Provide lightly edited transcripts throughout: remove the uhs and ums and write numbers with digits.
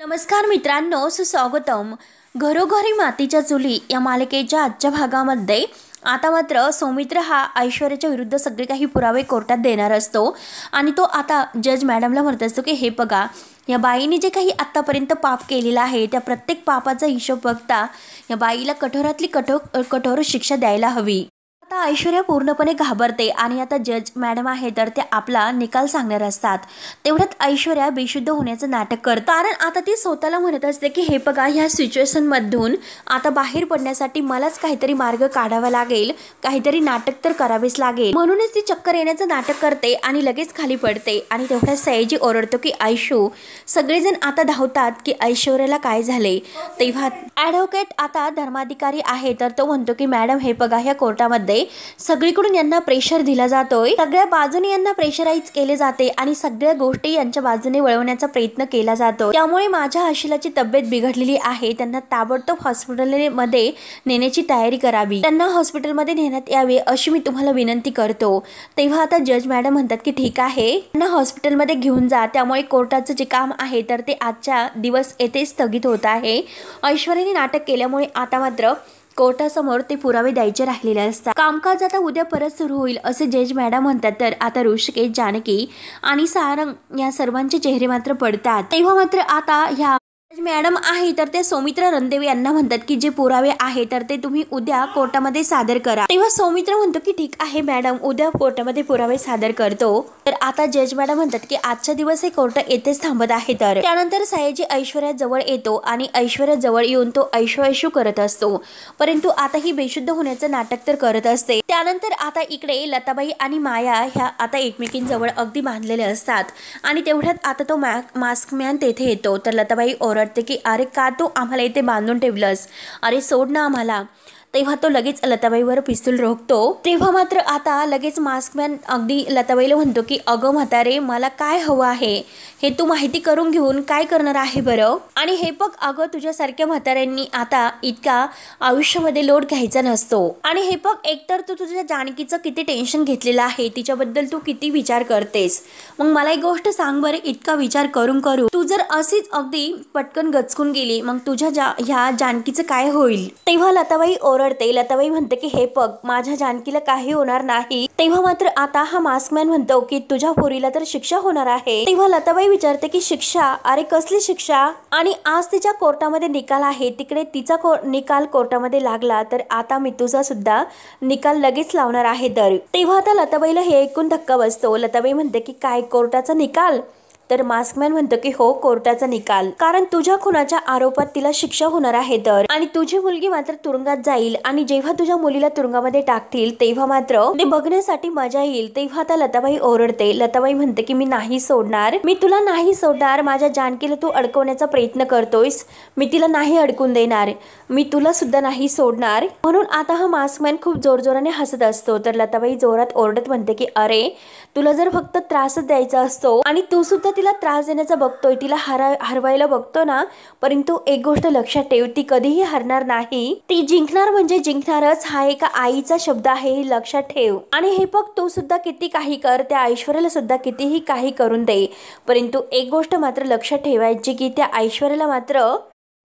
नमस्कार मित्रांनो, सुस्वागतम. घरोघरी मातीच्या चुली या मालिकेच्या आजच्या भागामध्ये आता मात्र सौमित्र हा ऐश्वर्याच्या विरुद्ध सगळे काही पुरावे कोर्टात देणार असतो आणि तो आता जज मॅडमला म्हणत असतो की हे बघा, या बाईने जे काही आत्तापर्यंत पाप केलेलं आहे त्या प्रत्येक पापाचा हिशोब बघता या बाईला कठोरातली कठोर शिक्षा द्यायला हवी. आता ऐश्वर्या पूर्णपणे घाबरते आणि आता जज मॅडम आहे तर ते आपला निकाल सांगणार असतात. तेवढ्यात ऐश्वर्या बेशुद्ध होण्याचं नाटक करते, कारण आता ती स्वतःला म्हणत असते की हे बघा, ह्या सिच्युएशनमधून आता बाहेर पडण्यासाठी मलाच काहीतरी मार्ग काढावा लागेल, काहीतरी नाटक तर करावेच लागेल. म्हणूनच ती चक्कर येण्याचं नाटक करते आणि लगेच खाली पडते. आणि तेवढ्यात सयाजी ओरडतो की आयशू. सगळेजण आता धावतात की ऐश्वर्याला काय झाले. तेव्हा ॲडव्होकेट आता धर्माधिकारी आहे तर तो म्हणतो की मॅडम हे बघा, ह्या कोर्टामध्ये सगळीकडून यांना प्रेशर दिला जातोय, सगळ्या बाजूने यांना प्रेशराईज केले जाते आणि सगळ्या गोष्टी यांच्या बाजूने वळवण्याचा प्रयत्न केला जातो. त्यामुळे माझ्या आशिलाची तब्येत बिघडलेली आहे, त्यांना ताबडतोब हॉस्पिटलमध्ये नेण्याची तयारी करावी, त्यांना हॉस्पिटलमध्ये नेण्यात यावे अशी मी तुम्हाला विनंती करतो. तेव्हा आता जज मॅडम म्हणतात की ठीक आहे, त्यांना हॉस्पिटलमध्ये घेऊन जा. त्यामुळे कोर्टाचं जे काम आहे तर ते आजच्या दिवस येथे स्थगित होत आहे. ऐश्वर्याने नाटक केल्यामुळे आता मात्र कोर्टासमोर ते पुरावे द्यायचे राहिलेले असतात. कामकाज आता उद्या परत सुरू होईल असे जज मॅडम म्हणतात. तर आता ऋषिकेश, जानकी आणि सारंग या सर्वांचे चेहरे मात्र पडतात. तेव्हा मात्र आता ह्या मॅडम आहे तर ते सौमित्र रणदेव यांना म्हणतात की जे पुरावे आहे तर ते तुम्ही उद्या कोर्टामध्ये सादर करा. तेव्हा सौमित्र म्हणतो की ठीक आहे मॅडम, उद्या कोर्टामध्ये पुरावे सादर करतो. तर आता जज मॅडम म्हणतात की आजच्या दिवस हे कोर्ट येथेच थांबत आहे. तर त्यानंतर सयाजी ऐश्वर्या जवळ येतो आणि ऐश्वर्या जवळ येऊन तो ऐशू करत असतो, परंतु आता ही बेशुद्ध होण्याचं नाटक तर करत असते. त्यानंतर आता इकडे लताबाई आणि माया ह्या आता एकमेकींजवळ अगदी बांधलेले असतात आणि तेवढ्यात आता तो मास्क मॅन तेथे येतो. तर लताबाई ओरडते की अरे का तू आम्हाला इथे बांधून ठेवलंस, अरे सोड ना आम्हाला. तेव्हा तो लगेच लताबाईवर पिस्तूल रोखतो. तेव्हा मात्र आता लगेच मास्कमॅन अगदी लताबाईला म्हणतो की अगं म्हातारे, मला काय हवं आहे हे तू माहिती करून घेऊन काय करणार आहे बरं. आणि हे बघ अगं, तुझ्यासारख्या म्हाताऱ्यांनी आता इतका आयुष्यामध्ये लोड घ्यायचा नसतो. आणि हे बघ, एकतर तू तुझ्या जानकीचं किती टेन्शन घेतलेलं आहे, तिच्याबद्दल तू किती विचार करतेस. मग मला एक गोष्ट सांग बरं, इतका विचार करून तू जर अशीच अगदी पटकन गचकून गेली मग तुझ्या ह्या जानकीचं काय होईल. तेव्हा लताबाई ओरडते. लताबाई म्हणते की हे बघ, माझ्या जानकीला काही होणार नाही. तेव्हा मात्र आता हा मास्कमॅन म्हणतो की तुझ्या पोरीला तर शिक्षा होणार आहे. तेव्हा लताबाई विचारते की शिक्षा, अरे कसली शिक्षा. आणि आज तिच्या कोर्टामध्ये निकाल आहे, तिकडे तिचा निकाल कोर्टामध्ये लागला तर आता मी तुझा सुद्धा निकाल लगेच लावणार आहे. तर तेव्हा आता लताबाईला हे ऐकून धक्का बसतो. लताबाई म्हणते की काय, कोर्टाचा निकाल. तर मास्कमॅन म्हणतो की हो, कोर्टाचा निकाल, कारण तुझ्या खुनाच्या आरोपात तिला शिक्षा होणार आहे. तर आणि तुझी मुलगी मात्र तुरुंगात जाईल आणि जेव्हा तुझ्या मुलीला तुरुंगामध्ये टाकतील तेव्हा मात्र ते बघण्यासाठी मजा येईल. तेव्हा आता लताबाई ओरडते. लताबाई म्हणते की मी नाही सोडणार, मी तुला नाही सोडणार. माझ्या जानकीला तू अडकवण्याचा प्रयत्न करतोयस, मी तिला नाही अडकून देणार, मी तुला सुद्धा नाही सोडणार. म्हणून आता हा मास्कमॅन खूप जोरजोराने हसत असतो. तर लताबाई जोरात ओरडत म्हणते की अरे, तुला जर फक्त त्रासच द्यायचा असतो आणि तू सुद्धा तिला त्रास देण्याचा बघतोय, तिला हरवायला बघतो ना, परंतु एक गोष्ट लक्षात ठेव, ती कधीही हरणार नाही. ती जिंकणार म्हणजे जिंकणारच, हा एका आईचा शब्द आहे, हे लक्षात ठेव. आणि हे बघ, तू सुद्धा किती काही कर, त्या ऐश्वर्याला सुद्धा कितीही काही करून दे, परंतु एक गोष्ट मात्र लक्षात ठेवायची की त्या ऐश्वर्याला मात्र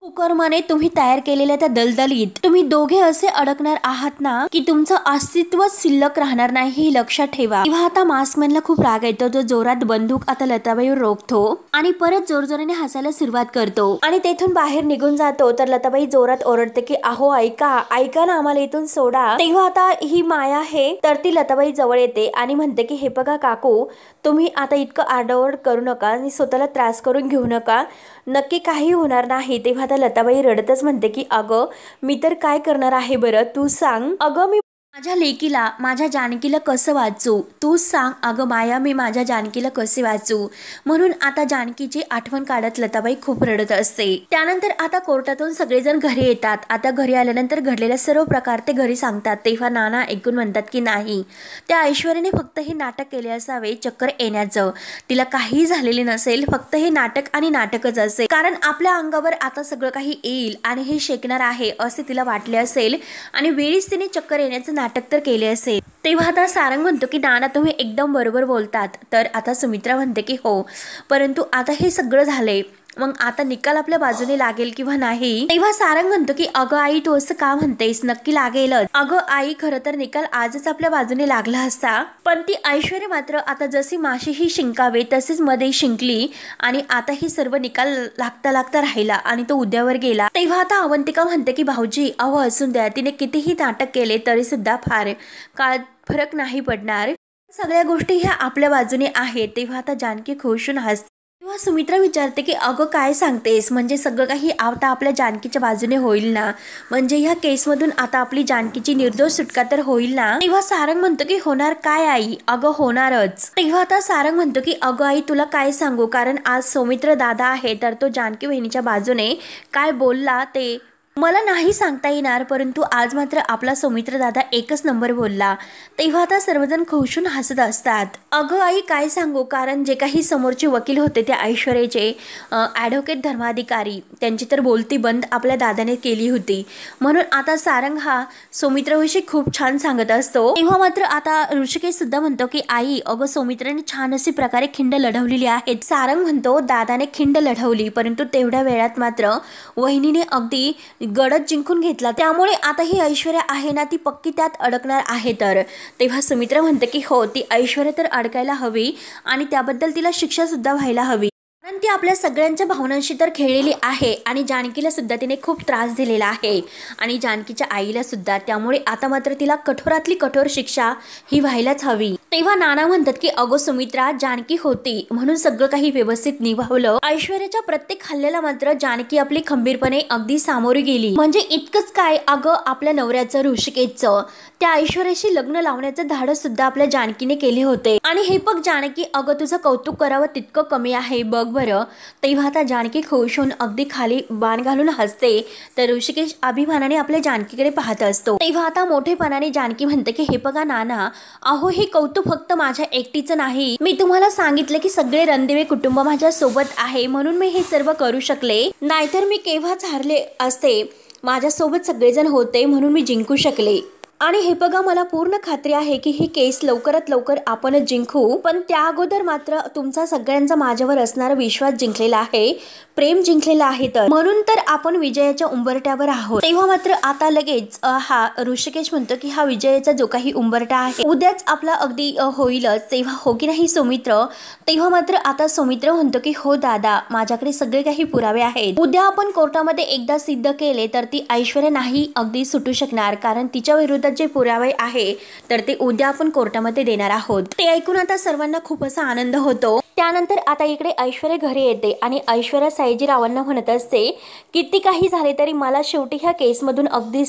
कुकर्माने तुम्ही तयार केलेल्या त्या दलदलीत तुम्ही दोघे असे अडकणार आहात ना की तुमचं अस्तित्व शिल्लक राहणार नाही, हे लक्षात ठेवा. तेव्हा आता मास्कमॅनला खूप राग येतो. तो जोरात बंदूक आता लताबाईवर रोखतो आणि परत जोरजोराने हसायला सुरुवात करतो आणि तेथून बाहेर निघून जातो. तर लताबाई जोरात ओरडते की अहो ऐका ना, आम्हाला इथून सोडा. तेव्हा आता ही माया आहे तर ती लताबाई जवळ येते आणि म्हणते की हे बघा काकू, तुम्ही आता इतकं आरडाओरड करू नका आणि स्वतःला त्रास करून घेऊ नका, नक्की काही होणार नाही. तेव्हा आता लताबाई रडतच म्हणते की अगं, मी तर काय करणार आहे बरं, तू सांग. अगं, मी माझ्या लेकीला, माझ्या जानकीला कसं वाचू, तूच सांग. अगं माया, मी माझ्या जानकीला कसे वाचू. म्हणून आता जानकीची आठवण काढत लताबाई खूप रडत असते. त्यानंतर आता कोर्टातून सगळेजण घरी येतात. आता घरी आल्यानंतर घडलेल्या सर्व प्रकार ते घरी सांगतात. तेव्हा नाना ऐकून म्हणतात की नाही, त्या ऐश्वर्याने फक्त हे नाटक केले असावे, चक्कर येण्याचं. तिला काही झालेले नसेल, फक्त हे नाटक आणि नाटकच असेल, कारण आपल्या अंगावर आता सगळं काही येईल आणि हे शेकणार आहे असे तिला वाटले असेल आणि वेळीच तिने चक्कर येण्याचं नाटक तर केले असेल. तेव्हा आता सारंग म्हणतो की नाना, तुम्ही एकदम बरोबर बोलतात. तर आता सुमित्रा म्हणते की हो, परंतु आता हे सगळं झाले मग आता निकाल आपल्या बाजूने लागेल किंवा नाही। तेव्हा सारंग म्हणतो की अगं आई तू असं का म्हणतेस, नक्की लागेलच। अगं आई खरं तर निकाल आजच आपल्या बाजूने लागला असता, पण ती ऐश्वर्या मात्र आता जशी माशी ही शिंकावे तसेच मध्ये शिंकली आणि आता ही सर्व निकाल लागता लागता राहिला आणि तो उद्यावर गेला। तेव्हा आता अवंतिका म्हणते की भाऊजी अहो असून द्या, तिने कितीही नाटक केले तरी सुद्धा फार काय फरक नाही पडणार, सगळ्या गोष्टी ह्या आपल्या बाजूने आहेत। तेव्हा आता जानकी खुशून हसते। तेव्हा सुमित्रा विचारते की अगं काय सांगतेस, म्हणजे सगळं काही आता आपल्या जानकीच्या बाजूने होईल ना, म्हणजे ह्या केसमधून आता आपली जानकीची निर्दोष सुटका तर होईल ना। तेव्हा सारंग म्हणतो की होणार काय आई, अगं होणारच। तेव्हा आता सारंग म्हणतो की अगं आई तुला काय सांगू, कारण आज सौमित्र दादा आहे तर तो जानकी बहिणीच्या बाजूने काय बोलला ते मला नाही सांगता येणार, परंतु आज मात्र आपला सौमित्र दादा एकच नंबर बोलला। तेव्हा आता सर्वजण खुशून हसत असतात। अगं आई काय सांगू, कारण जे काही समोरचे वकील होते ते ऐश्वर्याचे ॲडव्होकेट धर्माधिकारी, त्यांची तर बोलती बंद आपल्या दादाने केली होती, म्हणून आता सारंग हा सौमित्रविषयी खूप छान सांगत असतो। तेव्हा मात्र आता ऋषिकेश सुद्धा म्हणतो की आई अगं सौमित्राने छान अशी प्रकारे खिंड लढवलेली आहे। सारंग म्हणतो दादाने खिंड लढवली, परंतु तेवढ्या वेळात मात्र वहिनीने अगदी गडद जिंकून घेतला, त्यामुळे आता ही ऐश्वर्या आहे ना ती पक्की त्यात अडकणार आहे। तर तेव्हा सुमित्रा म्हणते की हो ती ऐश्वर्या तर अडकायला हवी आणि त्याबद्दल तिला शिक्षा सुद्धा व्हायला हवी, कारण ती आपल्या सगळ्यांच्या भावनांशी तर खेळलेली आहे आणि जानकीला सुद्धा तिने खूप त्रास दिलेला आहे आणि जानकीच्या आईला सुद्धा, त्यामुळे आता मात्र तिला कठोरातली कठोर शिक्षा ही व्हायलाच हवी। तेव्हा नाना म्हणतात की अगो सुमित्रा जानकी होती म्हणून सगळं काही व्यवस्थित निभावलं, ऐश्वर्याच्या प्रत्येक हल्ल्याला मात्र जानकी आपली खंबीरपणे अगदी सामोरी गेली। म्हणजे इतकंच काय, अगं आपल्या नवऱ्याचं ऋषिकेशचं त्या ऐश्वर्याशी लग्न लावण्याचं धाडस सुद्धा आपल्या जानकीने केले होते आणि हे बघ जानकी अगं तुझं कौतुक करावं तितकं कमी आहे बघ बरं। तेव्हा आता जानकी खुश होऊन अगदी खाली बाण घालून हसते, तर ऋषिकेश अभिमानाने आपल्या जानकीकडे पाहत असतो। तेव्हा आता मोठेपणाने जानकी म्हणते की हे बघा नाना, अहो हे कौतुक फक्त माझ्या एकटीचं नाही, मी तुम्हाला सांगितलं की सगळे रणदिवे कुटुंब माझ्या सोबत आहे म्हणून मी हे सर्व करू शकले, नाहीतर मी केव्हाच हारले असते, माझ्यासोबत सगळेजण होते म्हणून मी जिंकू शकले। आणि हे बघा मला पूर्ण खात्री आहे की ही केस लवकरात लवकर आपणच जिंकू, पण त्या अगोदर मात्र तुमचा सगळ्यांचा माझ्यावर असणारा विश्वास जिंकलेला आहे, प्रेम जिंकलेला आहे, तर म्हणून तर आपण विजयाच्या उंबरट्यावर आहोत। तेव्हा मात्र आता लगेच हा ऋषिकेश म्हणतो की हा विजयाचा जो काही उंबरटा आहे उद्याच आपला अगदी होईलच, तेव्हा हो की नाही सौमित्र। तेव्हा मात्र आता सौमित्र म्हणतो की हो दादा माझ्याकडे सगळे काही पुरावे आहेत, उद्या आपण कोर्टामध्ये एकदा सिद्ध केले तर ती ऐश्वर्या नाही अगदी सुटू शकणार, कारण तिच्या विरुद्ध जे पुरावे आहे तर ते उद्या आपण कोर्टामध्ये देणार आहोत। ते ऐकून आता सर्वांना खूप असा आनंद होतो। त्यानंतर आता इकडे ऐश्वर्या घरी येते आणि ऐश्वर्या सायजीरावांना म्हणत असते किती काही झाले तरी मला शेवटी ह्या केसमधून अगदी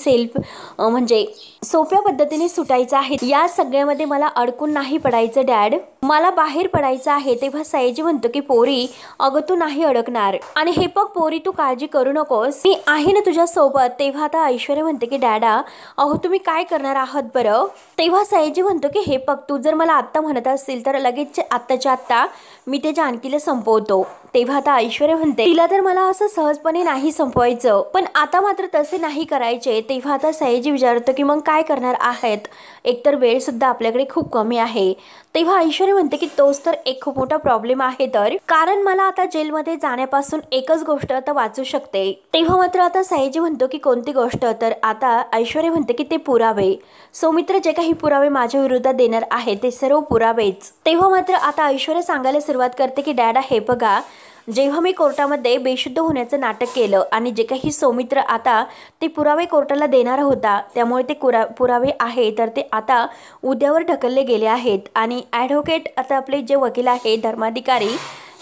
म्हणजे सोप्या पद्धतीने सुटायचं आहे, या सगळ्यामध्ये मला अडकून नाही पडायचं डॅड, मला बाहेर पडायचं आहे। तेव्हा सायजी म्हणतो की पोरी अगं तू नाही अडकणार आणि हे बघ पोरी तू काळजी करू नकोस, मी आहे ना तुझ्या सोबत। तेव्हा आता ऐश्वर्या म्हणते की डॅडा अहो तुम्ही काय करणार आहात बरं। तेव्हा सायजी म्हणतो की हे बघ तू जर मला आत्ता म्हणत असतील तर लगेच आत्ताच्या आत्ता मी ते जानकीला संपवतो। तेव्हा आता ऐश्वर्या म्हणते तिला तर मला असं सहजपणे नाही संपवायचं, पण आता मात्र तसे नाही करायचे। तेव्हा आता सायजी विचारतो की मग काय करणार आहेत, एकतर वेळ सुद्धा आपल्याकडे खूप कमी आहे। तेव्हा ऐश्वर्या म्हणते की तोच तर एक खूप मोठा प्रॉब्लेम आहे, तर कारण मला आता जेलमध्ये जाण्यापासून एकच गोष्ट आता वाचू शकते। तेव्हा मात्र आता सायजी म्हणतो की कोणती गोष्ट, तर आता ऐश्वर्या म्हणते की ते पुरावे, सौमित्र जे काही पुरावे माझ्या विरोधात देणार आहे ते सर्व पुरावेच। तेव्हा मात्र आता ऐश्वर्या सांगायला सुरुवात करते की डॅडा हे बघा जेव्हा मी कोर्टामध्ये बेशुद्ध होण्याचं नाटक केलं आणि जे काही सौमित्र आता ते पुरावे कोर्टाला देणार होता, त्यामुळे ते पुरावे आहे तर ते आता उद्यावर ढकलले गेले आहेत आणि ॲडव्होकेट आता आपले जे वकील आहे धर्माधिकारी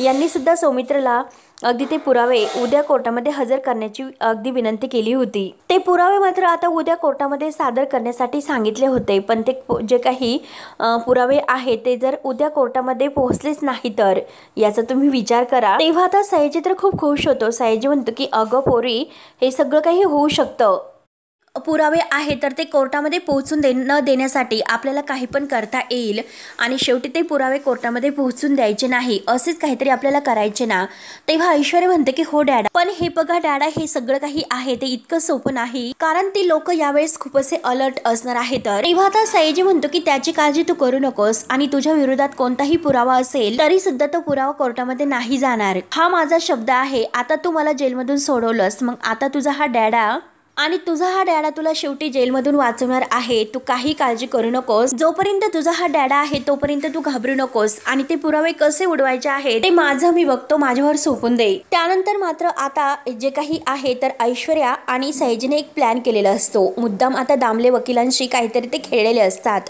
यांनी सुद्धा सौमित्रला अगदी ते पुरावे उद्या कोर्टामध्ये हजर करण्याची अगदी विनंती केली होती। ते पुरावे मात्र आता उद्या कोर्टामध्ये सादर करण्यासाठी सांगितले होते, पण ते जे काही पुरावे आहेत ते जर उद्या कोर्टामध्ये पोहोचलेच नाही तर याचा तुम्ही विचार करा। तेव्हा आता सायजी तर खूप खुश होतो। सायजी म्हणतो की अगं पोरी हे सगळं काही होऊ शकतं, पुरावे आहे तर ते कोर्टामध्ये पोहोचून न देण्यासाठी आपल्याला काही पण करता येईल आणि शेवटी ते पुरावे कोर्टामध्ये पोहोचून द्यायचे नाही, असेच काहीतरी आपल्याला करायचे ना. तेव्हा ऐश्वर्या म्हणते की हो डॅडा, पण हे बघा डॅडा, हे सगळं काही आहे ते इतकं सोपं नाही, कारण ती लोक यावेळेस खूप असे अलर्ट असणार आहे. तर तेव्हा आता सयाजी म्हणतो की त्याची काळजी तू करू नकोस आणि तुझ्या विरोधात कोणताही पुरावा असेल तरी सुद्धा तो पुरावा कोर्टामध्ये नाही जाणार, हा माझा शब्द आहे. आता तू मला जेलमधून सोडवलंस, मग आता तुझा हा डॅडा तुला शेवटी जेलमधून वाचवणार आहे. तू काही काळजी करू नकोस, जोपर्यंत तुझा हा डॅडा आहे तोपर्यंत तू घाबरू नकोस आणि ते पुरावे कसे उडवायचे आहे ते माझं मी बघतो, माझ्यावर सोपून दे. त्यानंतर मात्र आता जे काही आहे तर ऐश्वर्या आणि सयाजीने एक प्लॅन केलेला असतो. मुद्दाम आता दामले वकिलांशी काहीतरी ते खेळलेले असतात.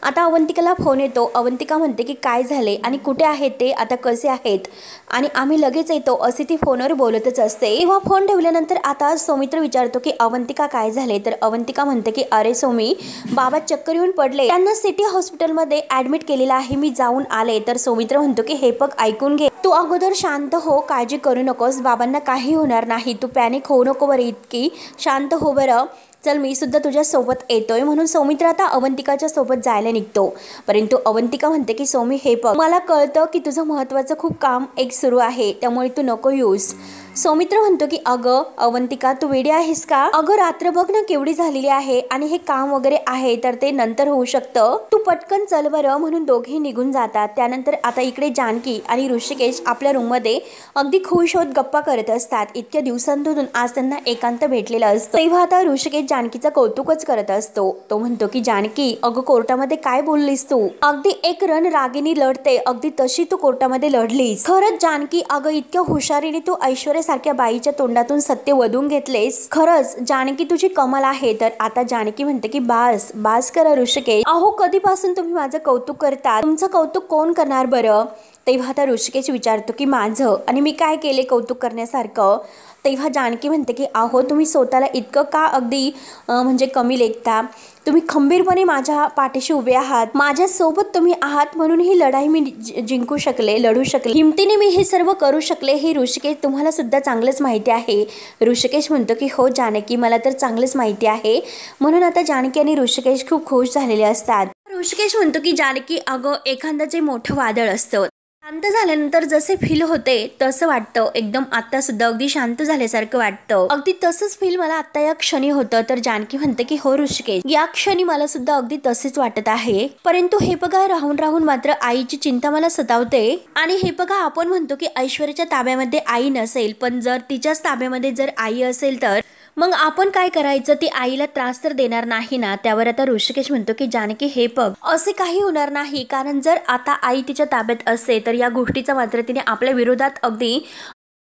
आता अवंतिकाला फोन येतो. अवंतिका म्हणते की काय झाले आणि कुठे आहेत ते, आता कसे आहेत आणि आम्ही लगेच येतो, असे ती फोनवर बोलतच असते. तेव्हा फोन ठेवल्यानंतर आता सौमित्र विचारतो की अवंतिका काय झाले, तर अवंतिका म्हणते की अरे सौमी, बाबा चक्कर येऊन पडले, त्यांना सिटी हॉस्पिटलमध्ये ऍडमिट केलेलं आहे, मी जाऊन आले. तर सौमित्र म्हणतो की हे बघ, ऐकून घे, तू अगोदर शांत हो, काळजी करू नकोस, बाबांना काही होणार नाही, तू पॅनिक होऊ नको बरं, इतकी शांत हो बरं, चल मी सुद्धा तुझ्या सोबत येतोय. म्हणून सौमित्र आता अवंतिकाच्या सोबत जायला निघतो. परंतु अवंतिका म्हणते की सौमी, हे बघ, मला कळतं की तुझं महत्त्वाचं खूप काम एक सुरू आहे, त्यामुळे तू नको येऊस. सौमित्र म्हणतो की अगं अवंतिका, तू वेडी आहेस का? अगं रात्र बघ ना केवढी झालेली आहे आणि हे काम वगैरे आहे तर ते नंतर होऊ शकतं, तू पटकन चल बरं. म्हणून दोघे निघून जातात. त्यानंतर आता इकडे जानकी आणि ऋषिकेश आपल्या रूममध्ये अगदी खुश होत गप्पा करत असतात. इतक्या दिवसांतून आज त्यांना एकांत भेटलेला असतो. तेव्हा आता ऋषिकेश जानकीचं कौतुकच करत असतो. तो म्हणतो की जानकी, अगं कोर्टामध्ये काय बोललीस तू, अगदी एक रणरागिणी लढते, अगदी तशी तू कोर्टामध्ये लढलीस. खरंच जानकी, अगं इतक्या हुशारीने तू ऐश्वर्या सारख्या बाईच्या तोंडातून सत्य वधून घेतलेस, खरंच जानकी तुझी कमाल आहे. तर आता जानकी म्हणते की बास करा ऋषिकेश, अहो कधीपासून तुम्ही माझं कौतुक करता, तुमचं कौतुक कोण करणार बरं. तेव्हा आता ऋषिकेश विचारतो की माझं, आणि मी काय केले कौतुक करण्यासारखं. तेव्हा जानकी म्हणते की अहो तुम्ही स्वतःला इतकं का अगदी म्हणजे कमी लेखता, तुम्ही खंबीरपणे माझ्या पाठीशी उभे आहात, माझ्यासोबत तुम्ही आहात, म्हणून ही लढाई मी जिंकू शकले, लढू शकले, हिमतीने मी हे सर्व करू शकले. हे ऋषिकेश तुम्हाला सुद्धा चांगलंच माहिती आहे. ऋषिकेश म्हणतो की हो जानकी, मला तर चांगलंच माहिती आहे. म्हणून आता जानकी आणि ऋषिकेश खूप खुश झालेले असतात. ऋषिकेश म्हणतो की जानकी, अगं एखादं जे मोठं वादळ असतं शांत झाल्यानंतर जसे फील होते तसं वाटतं, एकदम आता सुद्धा अगदी शांत झाल्यासारखं वाटतं, अगदी तसंच फील मला आता या क्षणी होतं. तर जानकी म्हणते की हो ऋषिकेश, या क्षणी मला सुद्धा अगदी तसेच वाटत आहे. परंतु हे बघा, राहून राहून मात्र आईची चिंता मला सतावते. आणि हे बघा, आपण म्हणतो की ऐश्वर्याच्या ताब्यामध्ये आई नसेल, पण जर तिच्याच ताब्यामध्ये जर आई असेल तर मग आपण काय करायचं, ती आईला त्रास तर देणार नाही ना. त्यावर आता ऋषिकेश म्हणतो की जानकी, हे बघ, असे काही होणार नाही, कारण जर आता आई तिच्या ताब्यात असते तर या गोष्टीचा मात्र तिने आपल्या विरोधात अगदी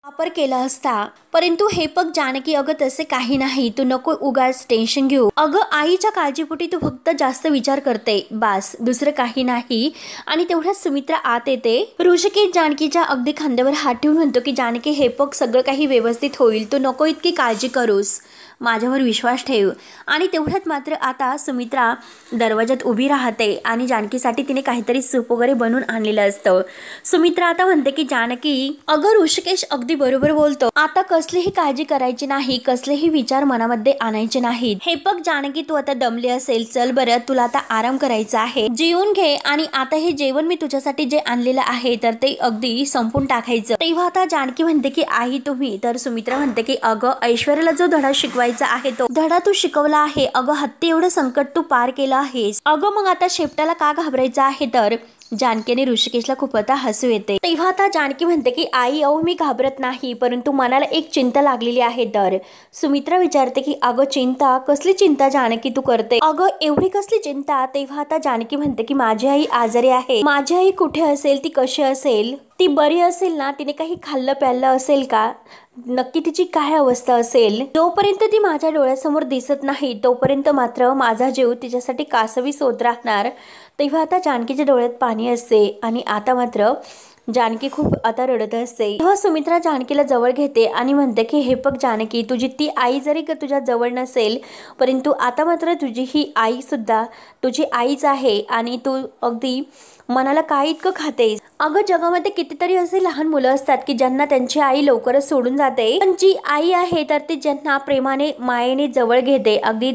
वापर केला असता. परंतु हे बघ जानकी, अगं तसे काही नाही, तू नको उगाच टेन्शन घेऊ, अगं आईच्या काळजीपोटी तू फक्त जास्त विचार करते, बास, दुसरं काही नाही. आणि तेवढ्याच सुमित्रा आत येते. ऋषिकेश जानकीच्या अगदी खांद्यावर हात ठेवून म्हणतो की जानकी, हे बघ, सगळं काही व्यवस्थित होईल, तू नको इतकी काळजी करूस, माझ्यावर विश्वास ठेव. आणि तेवढ्यात मात्र आता सुमित्रा दरवाजात उभी राहते आणि जानकीसाठी तिने काहीतरी सूप वगैरे बनवून आणलेलं असतं. सुमित्रा आता म्हणते की जानकी, अगं ऋषिकेश अगदी बरोबर बोलतो, आता कसलीही काळजी करायची नाही, कसलेही विचार मनामध्ये आणायचे नाहीत. हे बघ जानकी, तू आता दमली असेल, चल बरं, तुला आता आराम करायचा आहे, जेवून घे, आणि आता हे जेवण मी तुझ्यासाठी जे आणलेलं आहे तर ते अगदी संपून टाकायचं. तेव्हा आता जानकी म्हणते की आई तुम्ही, तर सुमित्रा म्हणते की अगं ऐश्वर्याला जो धडा शिकवायचा आहे तो धडा तू शिकवला आहे, अगं हत्ती एवढं संकट तू पार केलं आहेस, अगं मग आता शेपटाला का घाबरायचं आहे. तर जानकी आणि ऋषिकेशला खूप आता हसू येते. तेव्हा आता जानकी म्हणते की आई, अहो मी घाबरत नाही, परंतु मनाला एक चिंता लागलेली आहे. तर सुमित्रा विचारते की अगं चिंता, कसली चिंता जानकी तू करते, अगं एवढी कसली चिंता. तेव्हा आता जानकी म्हणते की माझी आई आजारी आहे, माझी आई कुठे असेल, ती कशी असेल, ती बरी असेल ना, तिने काही खाल्लं प्याल्लं असेल का, नक्की तिची काय अवस्था असेल, जोपर्यंत ती माझ्या डोळ्यासमोर दिसत नाही तोपर्यंत मात्र माझा जीव तिच्यासाठी कासवीस होत राहणार. तेव्हा आता जानकीच्या डोळ्यात पाणी असते आणि आता मात्र जानकी खूप आता रडत असते. तेव्हा सुमित्रा जानकीला जवळ घेते आणि म्हणते की हे बघ जानकी, तुझी ती आई जरी तुझ्या जवळ नसेल, परंतु आता मात्र तुझी ही आई सुद्धा तुझी आईच आहे आणि तू अगदी मनाला काय इतकं खातेस? अगं जगामध्ये कितीतरी असे लहान मुलं असतात की ज्यांना त्यांची आई लवकरच सोडून जाते, पण जी आई आहे तर ती ज्यांना प्रेमाने मायेने जवळ घेते, अगदी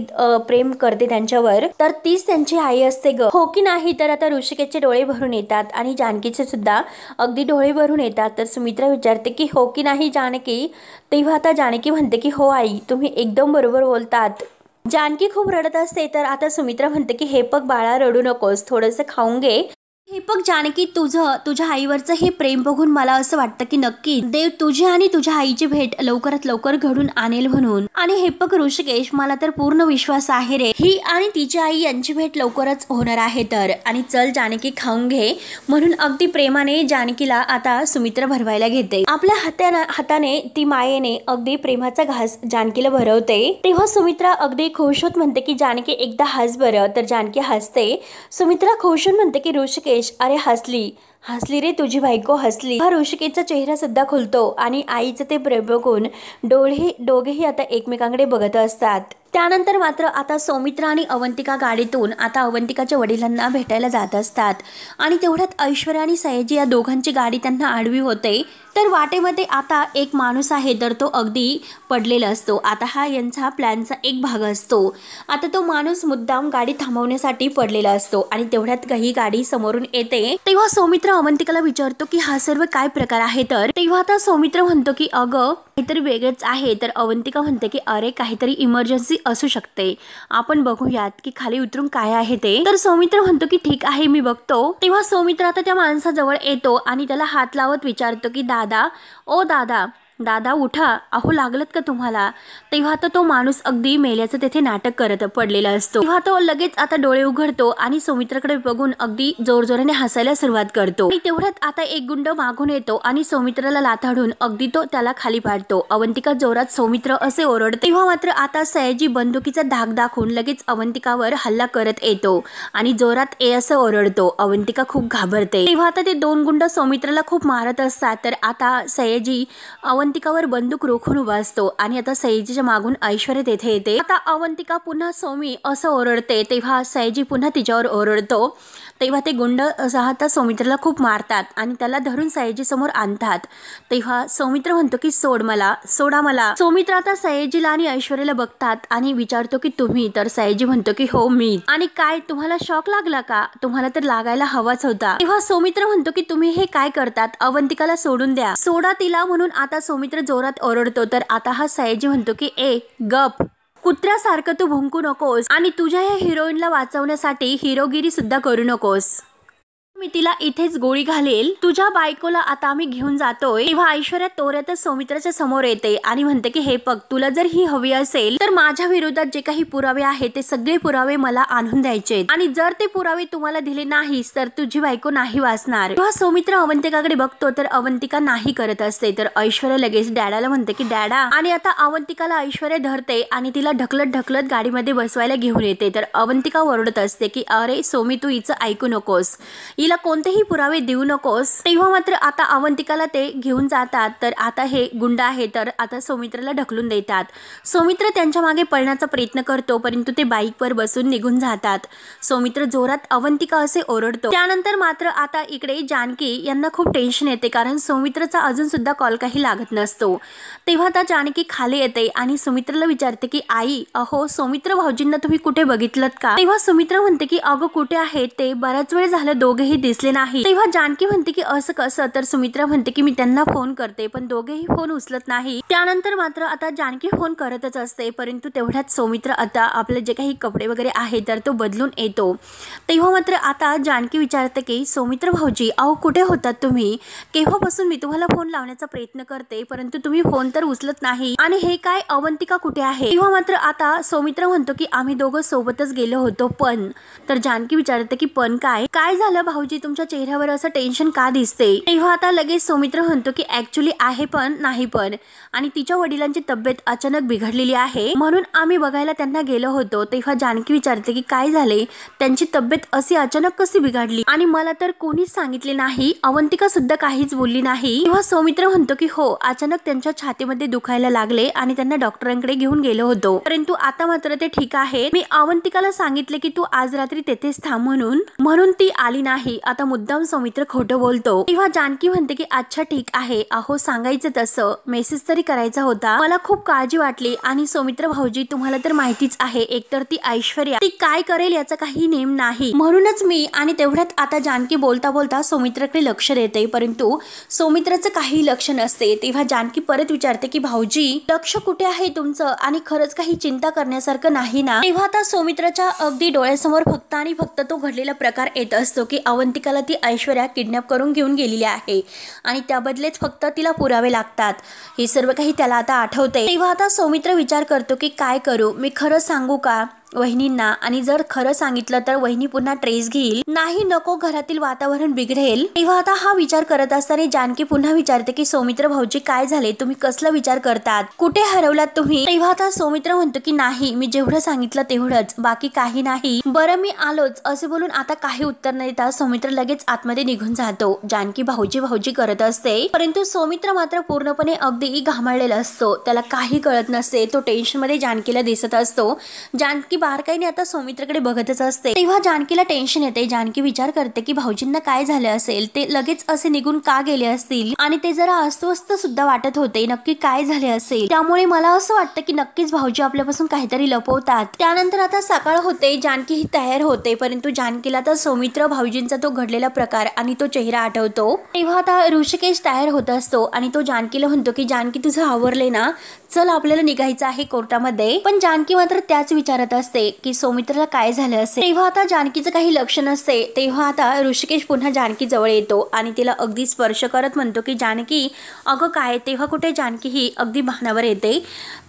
प्रेम करते त्यांच्यावर, तर तीच त्यांची आई असते ग, हो की नाही? तर आता ऋषिकेशचे डोळे भरून येतात आणि जानकीचे सुद्धा अगदी डोळे भरून येतात. तर सुमित्रा विचारते की हो की नाही जानकी? तेव्हा आता जानकी म्हणते की हो आई, तुम्ही एकदम बरोबर बोलतात. जानकी खूप रडत असते. तर आता सुमित्रा म्हणते की हे बघ बाळा, रडू नकोस, थोडंसं खाऊन घे. हे बघ जानकी, तुझ्या आईवरचं हे प्रेम बघून मला असं वाटतं की नक्की देव तुझी आणि तुझ्या आईची भेट लवकरात लवकर घडून आणेल म्हणून. आणि हे बघ ऋषिकेश, मला तर पूर्ण विश्वास आहे रे, ही आणि तिची आई यांची भेट लवकरच होणार आहे. तर आणि चल जानकी, खाऊन घे. म्हणून अगदी प्रेमाने जानकीला आता सुमित्रा भरवायला घेते. आपल्या हाताने ती मायेने अगदी प्रेमाचा घास जानकीला भरवते. तेव्हा सुमित्रा अगदी खुश होत म्हणते की जानकी एकदा हस बरं. तर जानकी हसते. सुमित्रा खुश होऊन म्हणते की ऋषिकेश, अरे हसली रे, तुझी बायको हसली. हा ऋषिकेशचा चेहरा सुद्धा खुलतो आणि आईचं ते प्रेम बघून दोघेही आता एकमेकांकडे बघत असतात. त्यानंतर मात्र आता सौमित्र आणि अवंतिका गाडीतून आता अवंतिकाच्या वडिलांना भेटायला जात असतात आणि तेवढ्यात ऐश्वर्या आणि सयाजी या दोघांची गाडी त्यांना आडवी होते. तर वाटेमध्ये आता एक माणूस आहे, तर तो अगदी पडलेला असतो. आता हा यांचा प्लॅनचा एक भाग असतो. आता तो माणूस मुद्दाम गाडी थांबवण्यासाठी पडलेला असतो आणि तेवढ्यात काही गाडी समोरून येते. तेव्हा सौमित्र अवंतिकाला विचारतो की हा सर्व काय प्रकार आहे? तर तेव्हा आता सौमित्र म्हणतो की अगं काहीतरी वेगळंच आहे. तर अवंतिका म्हणते की अरे काहीतरी इमर्जन्सी असू शकते, आपण बघूयात की खाली उतरून काय आहे ते. तर सौमित्र म्हणतो की ठीक आहे, मी बघतो. तेव्हा सौमित्र आता त्या माणसाजवळ येतो आणि त्याला हात लावत विचारतो की दादा, ओ दादा, दादा उठा, अहो लागलत का तुम्हाला? तेव्हा तो माणूस अगदी मेल्याचं तेथे नाटक करत पडलेला असतो. तेव्हा तो लगेच आता डोळे उघडतो आणि सौमित्राकडे बघून अगदी जोरजोराने हसायला सुरुवात करतो. आणि तेवढ्यात आता एक गुंड मागून येतो आणि सौमित्राला लाथाडून अगदी तो त्याला खाली पाडतो. अवंतिका जोरात सौमित्र असे ओरडते. तेव्हा मात्र आता सयाजी बंदुकीचा धाक दाखवून लगेच अवंतिकावर हल्ला करत येतो आणि जोरात ए असं ओरडतो. अवंतिका खूप घाबरते. तेव्हा आता ते दोन गुंड सौमित्राला खूप मारत असतात. तर आता सयाजी अवंतिकावर बंदूक रोखून उभा असतो आणि आता सयाजीच्या मागून ऐश्वर्या तेथे येते. आता अवंतिका पुन्हा सौमी असं ओरडते. तेव्हा सयाजी पुन्हा तिच्यावर ओरडतो. तेव्हा ते गुंड आता सौमित्राला खूप मारतात आणि त्याला धरून सयाजी समोर आणतात. तेव्हा सौमित्र म्हणतो की सोडा मला. सौमित्र आता सयाजीला आणि ऐश्वर्याला बघतात आणि विचारतो की तुम्ही? तर सयाजी म्हणतो की हो मी. आणि काय तुम्हाला शॉक लागला का? तुम्हाला तर लागायला हवाच होता. तेव्हा सौमित्र म्हणतो की तुम्ही हे काय करतात? अवंतिकाला सोडून द्या, सोडा तिला. म्हणून आता सौमित्र जोरात ओरडतो. तर आता हा सयाजी म्हणतो की ए गप, कुत्र्यासारखं तू भुंकू नकोस आणि तुझ्या या हिरोईनला वाचवण्यासाठी हिरोगिरी सुद्धा करू नकोस. मी तिला इथेच गोळी घालेल. तुझ्या बायकोला आता आम्ही घेऊन जातोय. तेव्हा ऐश्वर्या तोऱ्यातच सौमित्राच्या समोर येते आणि म्हणते की हे बघ, तुला जर ही हवी असेल तर माझ्या विरोधात जे काही पुरावे आहेत ते सगळे पुरावे मला आणून द्यायचे, आणि जर ते पुरावे तुम्हाला दिले नाहीस तर तुझी बायको नाही वाचणार. तेव्हा सौमित्र अवंतिकाकडे बघतो तर अवंतिका नाही करत असते. तर ऐश्वर्या लगेच डॅडाला म्हणते की डॅडा, आणि आता अवंतिकाला ऐश्वर्या धरते आणि तिला ढकलत गाडीमध्ये बसवायला घेऊन येते. तर अवंतिका ओरडत असते की अरे सोमी, तू हिचं ऐकू नकोस, हिला कोणतेही पुरावे देऊ नकोस. तेव्हा मात्र आता अवंतिकाला ते घेऊन जातात. तर आता हे गुंड आहे तर आता सौमित्राला ढकलून देतात. सौमित्र त्यांच्या मागे पळण्याचा प्रयत्न करतो परंतु ते बाईकवर बसून निघून जातात. सौमित्र जोरात अवंतिका असे ओरडतो. त्यानंतर मात्र आता इकडे जानकी यांना खूप टेन्शन येते कारण सौमित्रचा अजून सुद्धा कॉल काही लागत नसतो. तेव्हा आता जानकी खाली येते आणि सुमित्राला विचारते की आई, अहो सौमित्र भाऊजींना तुम्ही कुठे बघितलत का? तेव्हा सुमित्रा म्हणते की अगं कुठे आहेत ते, बराच वेळ झालं दोघेही दिसले नाही. तेव्हा जानकी म्हणते की असं कसं? तर सुमित्रा म्हणते की मी त्यांना फोन करते पण दोघेही फोन उचलत नाही. त्यानंतर मात्र आता जानकी फोन करतच असते परंतु तेवढ्यात सौमित्र आता आपले जे काही कपडे वगैरे आहे तर तो बदलून येतो. तेव्हा मात्र आता जानकी विचारते की सौमित्र भाऊजी, अहो कुठे होतात तुम्ही? केव्हापासून मी तुम्हाला फोन लावण्याचा प्रयत्न करते परंतु तुम्ही फोन तर उचलत नाही, आणि हे काय अवंतिका कुठे आहे? तेव्हा मात्र आता सौमित्र म्हणतो की आम्ही दोघं सोबतच गेलो होतो पण. तर जानकी विचारते की पण काय झालं भाऊजी, तुमच्या चेहऱ्यावर असं टेन्शन का दिसते? तेव्हा आता लगेच सौमित्र म्हणतो की ऍक्च्युली आहे पण नाही पण, आणि तिच्या वडिलांची तब्येत अचानक बिघडलेली आहे म्हणून आम्ही बघायला त्यांना गेलो होतो. तेव्हा जानकी विचारते की काय झाले, त्यांची तब्येत अशी अचानक कशी बिघडली आणि मला तर कोणीच सांगितले नाही, अवंतिका सुद्धा काहीच बोलली नाही. तेव्हा सौमित्र म्हणतो की हो, अचानक त्यांच्या छातीमध्ये दुखायला लागले आणि त्यांना डॉक्टरांकडे घेऊन गेलो होतो परंतु आता मात्र ते ठीक आहे. मी अवंतिकाला सांगितले की तू आज रात्री तेथेच थांब म्हणून ती आली नाही आता मुद्दाम सौमित्र खोटं बोलतो तेव्हा जानकी म्हणते की अच्छा ठीक आहे, अहो सांगायचं तसं मेसेज तरी करायचा होता, मला खूप काळजी वाटली. आणि सौमित्र भाऊजी तुम्हाला तर माहितीच आहे, एकतर ती ऐश्वर्या ती काय करेल याचा काही नेम नाही, म्हणूनच मी. आणि तेवढ्यात आता जानकी बोलता बोलता सौमित्राकडे लक्ष देते, परंतु सौमित्राचं काही लक्ष नसते. तेव्हा जानकी परत विचारते की भाऊजी लक्ष कुठे आहे तुमचं, आणि खरंच काही चिंता करण्यासारखं नाही ना. तेव्हा आता सौमित्राच्या अगदी डोळ्यासमोर फक्त आणि फक्त तो घडलेला प्रकार येत असतो की अवंतिकाला ती ऐश्वर्या किडनॅप करून घेऊन गेलेली आहे आणि त्या बदलेच फक्त तिला पुरावे लागतात, हे सर्व काही त्याला आता आठवते. तेव्हा आता सौमित्र विचार करतो की काय करू, मी खरं सांगू का वहिनींना, आणि जर खरं सांगितलं तर वहिनी पुन्हा ट्रेस घेईल, नाही नको घरातील वातावरण बिघडेल. तेव्हा आता हा विचार करत असताना जानकी पुन्हा विचारते की सौमित्र भाऊजी काय झाले, तुम्ही कसला विचार करतात, कुठे हरवलात तुम्ही. तेव्हा आता सौमित्र म्हणतो की नाही, मी जेवढं सांगितलं तेवढंच, बाकी काही नाही, बरं मी आलोच, असे बोलून आता काही उत्तर न देता सौमित्र लगेच आतमध्ये निघून जातो. जानकी भाऊजी भाऊजी करत असते, परंतु सौमित्र मात्र पूर्णपणे अगदी घामाळलेला असतो, त्याला काही कळत नसते, तो टेन्शन मध्ये जानकीला दिसत असतो. जानकी बारकाईने आता सौमित्रकडे बघतच असते. तेव्हा जानकीला टेन्शन येते. जानकी विचार करते की भाऊजींना काय झाले असेल, ते लगेच असे निघून का गेले असतील, आणि ते जरा अस्वस्थ सुद्धा वाटत होते, नक्की काय झाले असेल. त्यामुळे मला असं वाटतं की नक्कीच भाऊजी आपल्यापासून काहीतरी लपवतात. त्यानंतर आता सकाळ होते, जानकी ही तयार होते, परंतु जानकीला तर सौमित्र भाऊजींचा तो घडलेला प्रकार आणि तो चेहरा आठवतो. तेव्हा आता ऋषिकेश तयार होत असतो आणि तो जानकीला म्हणतो की जानकी तुझं आवरले ना, चल आपल्याला निघायचं आहे कोर्टामध्ये. पण जानकी मात्र त्याच विचारत असते की सौमित्रला काय झालं असेल. तेव्हा आता जानकीचं काही लक्ष नसते. तेव्हा आता ऋषिकेश पुन्हा जानकी जवळ येतो आणि तिला अगदी स्पर्श करत म्हणतो की जानकी अगं काय. तेव्हा कुठे जानकी ही अगदी भानावर येते.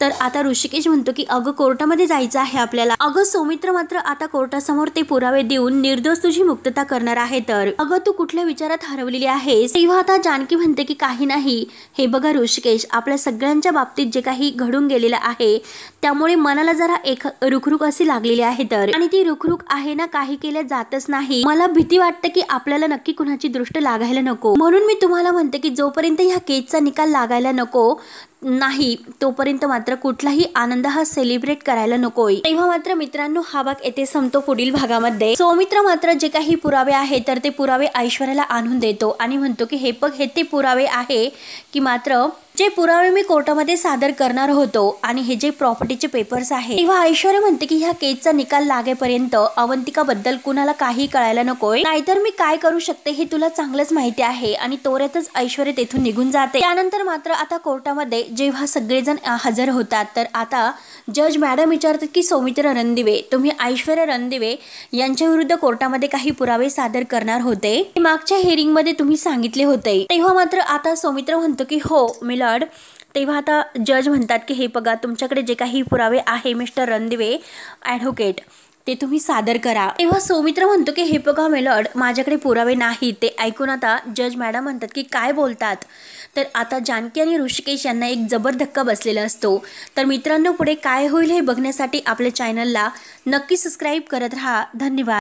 तर आता ऋषिकेश म्हणतो की अगं कोर्टामध्ये जायचं आहे आपल्याला. अगं सौमित्र मात्र आता कोर्टासमोर ते पुरावे देऊन निर्दोष तुझी मुक्तता करणार आहे, तर अगं तू कुठल्या विचारात हरवलेली आहेस. तेव्हा आता जानकी म्हणते की काही नाही, हे बघा ऋषिकेश, आपल्या सगळ्यांच्या बाबतीत जे काही घडून गेलेलं आहे त्यामुळे मनाला जरा एक रुखरुख अशी लागलेली आहे, तर आणि ती रुखरुख आहे ना काही केल्या जातच नाही. मला भीती वाटते की आपल्याला नक्की कुणाची दृष्ट लागायला नको, म्हणून मी तुम्हाला म्हणते की जोपर्यंत ह्या केसचा निकाल लागायला नको नाही तोपर्यंत मात्र कुठलाही आनंद हा सेलिब्रेट करायला नकोय. तेव्हा मात्र मित्रांनो हा भाग येथे संपतो. पुढील भागामध्ये सौमित्र मात्र जे काही पुरावे आहे तर ते पुरावे ऐश्वर्याला आणून देतो आणि म्हणतो की हे बघ, हे ते पुरावे आहे की मात्र जे पुरावे मी कोर्टामध्ये सादर करणार होतो आणि हे जे प्रॉपर्टीचे पेपर्स आहे. तेव्हा ऐश्वर्या म्हणते की ह्या केसचा निकाल लागेपर्यंत अवंतिका बद्दल कुणाला काही कळायला नकोय, नाहीतर मी काय करू शकते हे तुला चांगलंच माहिती आहे. आणि तोऱ्यातच ऐश्वर्या तेथून निघून जाते. त्यानंतर मात्र आता कोर्टामध्ये जेव्हा सगळेजण हजर होतात तर आता जज मॅडम विचारतात की सौमित्र रणदिवे, तुम्ही ऐश्वर्या रणदिवे यांच्या विरुद्ध कोर्टामध्ये काही पुरावे सादर करणार होते, मागच्या हिअरिंग मध्ये तुम्ही सांगितले होते. तेव्हा मात्र आता सौमित्र म्हणतो की हो मिलॉर्ड. तेव्हा आता जज म्हणतात की हे बघा, तुमच्याकडे जे काही पुरावे आहे मिस्टर रणदिवे ॲडव्होकेट ते तुम्ही सादर करा. तेव्हा सौमित्र म्हणतो की हे बघा मिलॉर्ड, माझ्याकडे पुरावे नाही. ते ऐकून आता जज मॅडम म्हणतात की काय बोलतात. तर आता जानकी आणि ऋषिकेश यांना एक जबर धक्का बसलेला असतो. तर मित्रांनो पुढे काय होईल हे बघण्यासाठी आपल्या चॅनलला नक्की सबस्क्राईब करत राहा. धन्यवाद.